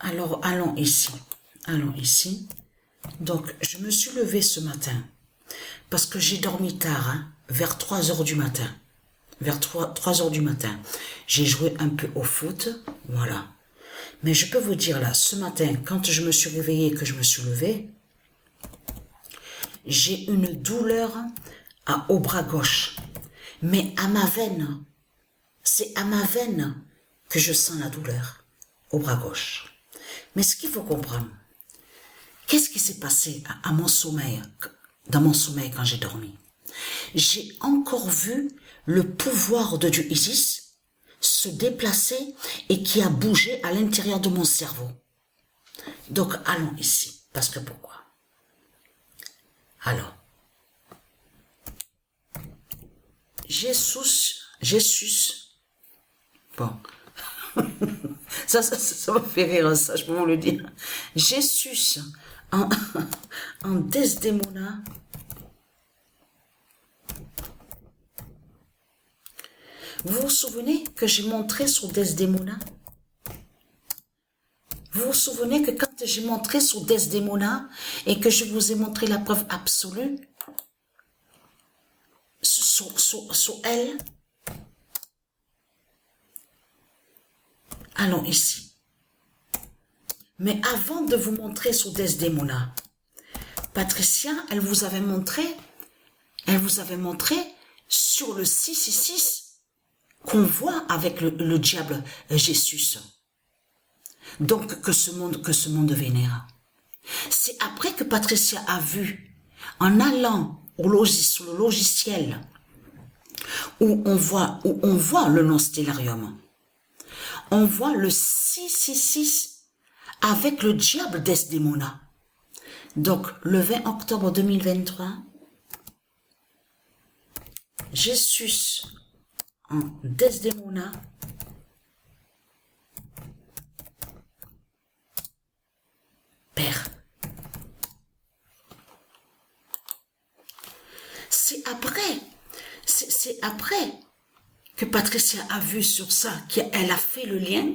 Alors, allons ici. Allons ici. Donc, je me suis levée ce matin parce que j'ai dormi tard, hein, vers 3 heures du matin. Vers 3 heures du matin. J'ai joué un peu au foot, voilà. Mais je peux vous dire là, ce matin, quand je me suis réveillée, que je me suis levée, j'ai une douleur au bras gauche. Mais à ma veine, c'est à ma veine que je sens la douleur, au bras gauche. Mais ce qu'il faut comprendre, qu'est-ce qui s'est passé à mon sommeil, dans mon sommeil quand j'ai dormi? J'ai encore vu le pouvoir de Dieu Isis se déplacer et qui a bougé à l'intérieur de mon cerveau. Donc allons ici, parce que pourquoi? Alors, Jésus, bon, ça me fait rire, ça, je peux vous le dire. Jésus en Desdémona. Vous vous souvenez que j'ai montré sur Desdémona? Vous vous souvenez que quand j'ai montré sur Desdémona et que je vous ai montré la preuve absolue sur elle? Allons ici. Mais avant de vous montrer sur Desdémona, Patricia, elle vous avait montré sur le 666 qu'on voit avec le diable Jésus. Donc que ce monde vénère. C'est après que Patricia a vu, en allant sur le logiciel où on voit le nom Stellarium, on voit le 666 avec le diable Desdémona. Donc le 20 octobre 2023, Jésus en Desdémona, Père. C'est après que Patricia a vu sur ça, qu'elle a fait le lien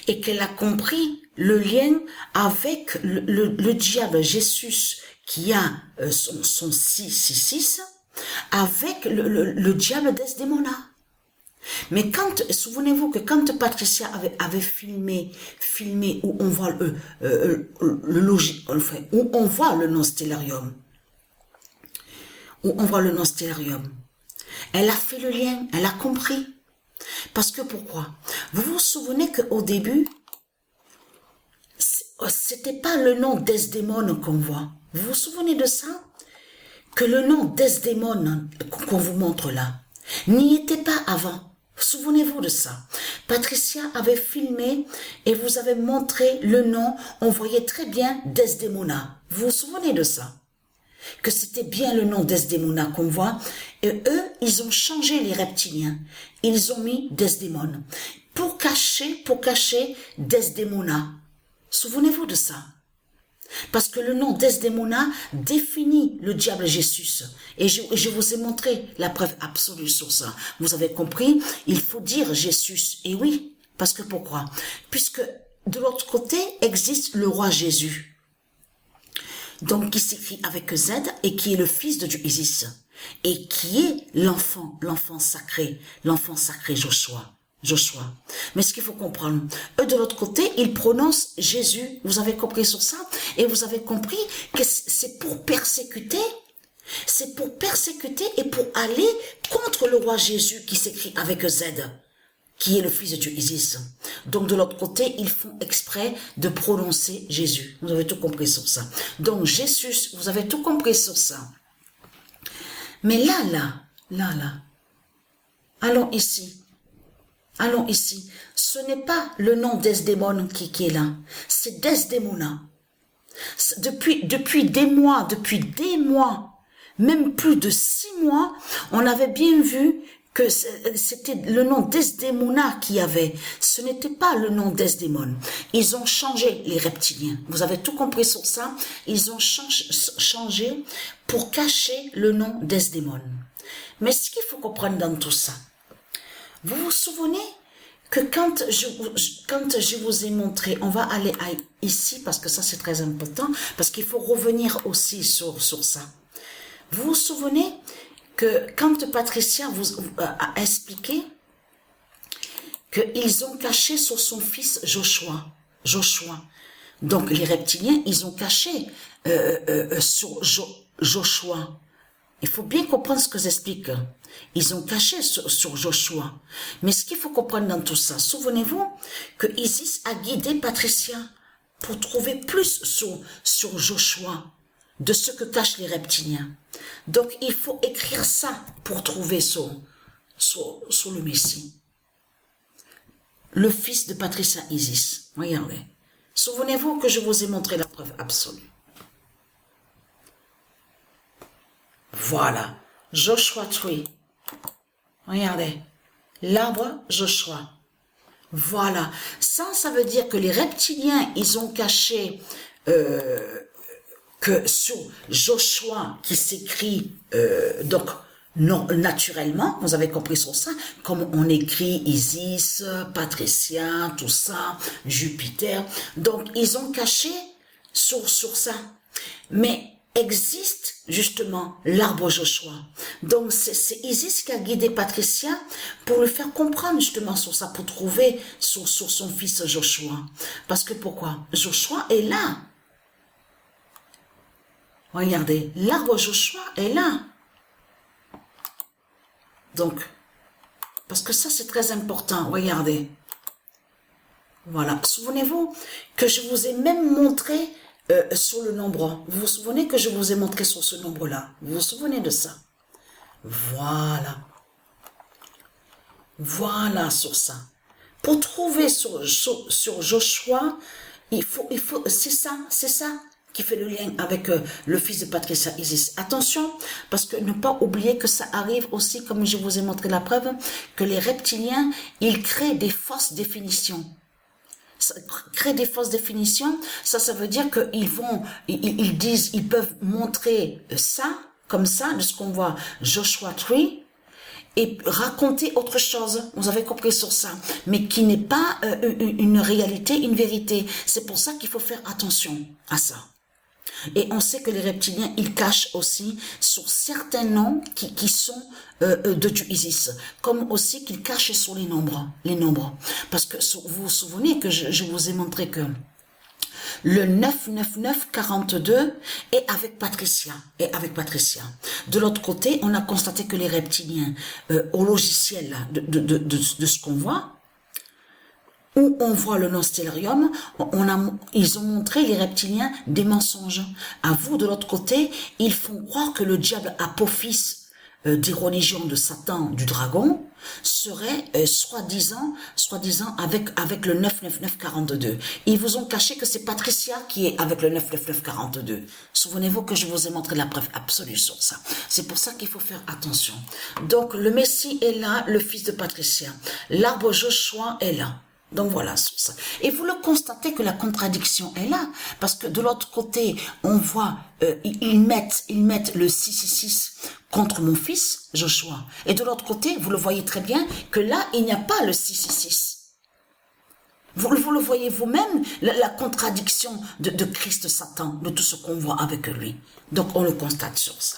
et qu'elle a compris le lien avec le diable Jésus qui a son 666 avec le diable Desdémona. Mais souvenez-vous que quand Patricia avait filmé où on voit où on voit le nom Stellarium, elle a fait le lien, elle a compris. Parce que pourquoi? Vous vous souvenez qu'au début, c'était pas le nom Desdémone qu'on voit. Vous vous souvenez de ça? Que le nom Desdémone qu'on vous montre là, n'y était pas avant. Souvenez-vous de ça. Patricia avait filmé et vous avez montré le nom, on voyait très bien Desdémona. Vous vous souvenez de ça? Que c'était bien le nom Desdémona qu'on voit. Et eux, ils ont changé les reptiliens. Ils ont mis Desdémone. Pour cacher Desdémona. Souvenez-vous de ça. Parce que le nom Desdémona définit le diable Jésus. Et je vous ai montré la preuve absolue sur ça. Vous avez compris, il faut dire Jésus. Et oui, parce que pourquoi? Puisque de l'autre côté existe le roi Jésus. Donc qui s'écrit avec Z et qui est le fils de Dieu Isis. Et qui est l'enfant sacré Joshua. Mais ce qu'il faut comprendre, eux de l'autre côté, ils prononcent Jésus. Vous avez compris sur ça? Et vous avez compris que c'est pour persécuter et pour aller contre le roi Jésus qui s'écrit avec Z, qui est le fils de Dieu Isis. Donc de l'autre côté, ils font exprès de prononcer Jésus. Vous avez tout compris sur ça. Donc Jésus, vous avez tout compris sur ça. Mais là, allons ici. Ce n'est pas le nom Desdémone qui est là. C'est Desdémona. Depuis des mois, même plus de 6 mois, on avait bien vu que c'était le nom Desdémona qui avait. Ce n'était pas le nom Desdémone. Ils ont changé les reptiliens. Vous avez tout compris sur ça? Ils ont changé pour cacher le nom Desdémone. Mais ce qu'il faut comprendre dans tout ça, vous vous souvenez que quand je vous ai montré, on va aller ici parce que ça c'est très important, parce qu'il faut revenir aussi sur ça. Vous vous souvenez que quand Patricia vous a expliqué qu'ils ont caché sur son fils Joshua. Donc les reptiliens, ils ont caché sur Joshua. Il faut bien comprendre ce que j'explique. Ils ont caché sur Joshua. Mais ce qu'il faut comprendre dans tout ça, souvenez-vous que Isis a guidé Patricia pour trouver plus sur Joshua de ce que cachent les reptiliens. Donc il faut écrire ça pour trouver sur le Messie. Le fils de Patricia Isis. Regardez. Souvenez-vous que je vous ai montré la preuve absolue. Voilà. Joshua 3. Regardez. L'arbre Joshua. Voilà. Ça veut dire que les reptiliens, ils ont caché que sur Joshua qui s'écrit donc non naturellement, vous avez compris sur ça, comme on écrit Isis, Patricia, tout ça, Jupiter. Donc ils ont caché sur ça. Mais existe justement l'arbre Joshua. Donc c'est Isis qui a guidé Patricia pour lui faire comprendre justement sur ça, pour trouver sur son fils Joshua. Parce que pourquoi? Joshua est là. Regardez, l'arbre Joshua est là. Donc, parce que ça c'est très important, regardez. Voilà, souvenez-vous que je vous ai même montré sur le nombre. Vous vous souvenez que je vous ai montré sur ce nombre-là? Vous vous souvenez de ça? Voilà. Voilà sur ça. Pour trouver sur Joshua, il faut c'est ça qui fait le lien avec le fils de Patricia Isis. Attention, parce que ne pas oublier que ça arrive aussi, comme je vous ai montré la preuve, que les reptiliens, ils créent des fausses définitions. Créer des fausses définitions, ça veut dire ils peuvent montrer ça, comme ça, de ce qu'on voit Joshua 3, et raconter autre chose, vous avez compris sur ça, mais qui n'est pas une réalité, une vérité. C'est pour ça qu'il faut faire attention à ça. Et on sait que les reptiliens, ils cachent aussi sur certains noms qui sont de Dieu Isis, comme aussi qu'ils cachent sur les nombres. Parce que vous vous souvenez que je vous ai montré que le 99942 est avec Patricia. De l'autre côté, on a constaté que les reptiliens, au logiciel là, de ce qu'on voit, où on voit le nom Stellarium, ils ont montré, les reptiliens, des mensonges. À vous, de l'autre côté, ils font croire que le diable Apophis des religions de Satan, du dragon, serait soi-disant avec le 99942. Ils vous ont caché que c'est Patricia qui est avec le 99942. Souvenez-vous que je vous ai montré la preuve absolue sur ça. C'est pour ça qu'il faut faire attention. Donc, le Messie est là, le fils de Patricia. L'arbre Joshua est là. Donc voilà, ça. Et vous le constatez que la contradiction est là, parce que de l'autre côté, on voit, ils mettent le 666 contre mon fils, Joshua. Et de l'autre côté, vous le voyez très bien, que là, il n'y a pas le 666. Vous le voyez vous-même, la contradiction de Christ Satan, de tout ce qu'on voit avec lui. Donc on le constate sur ça.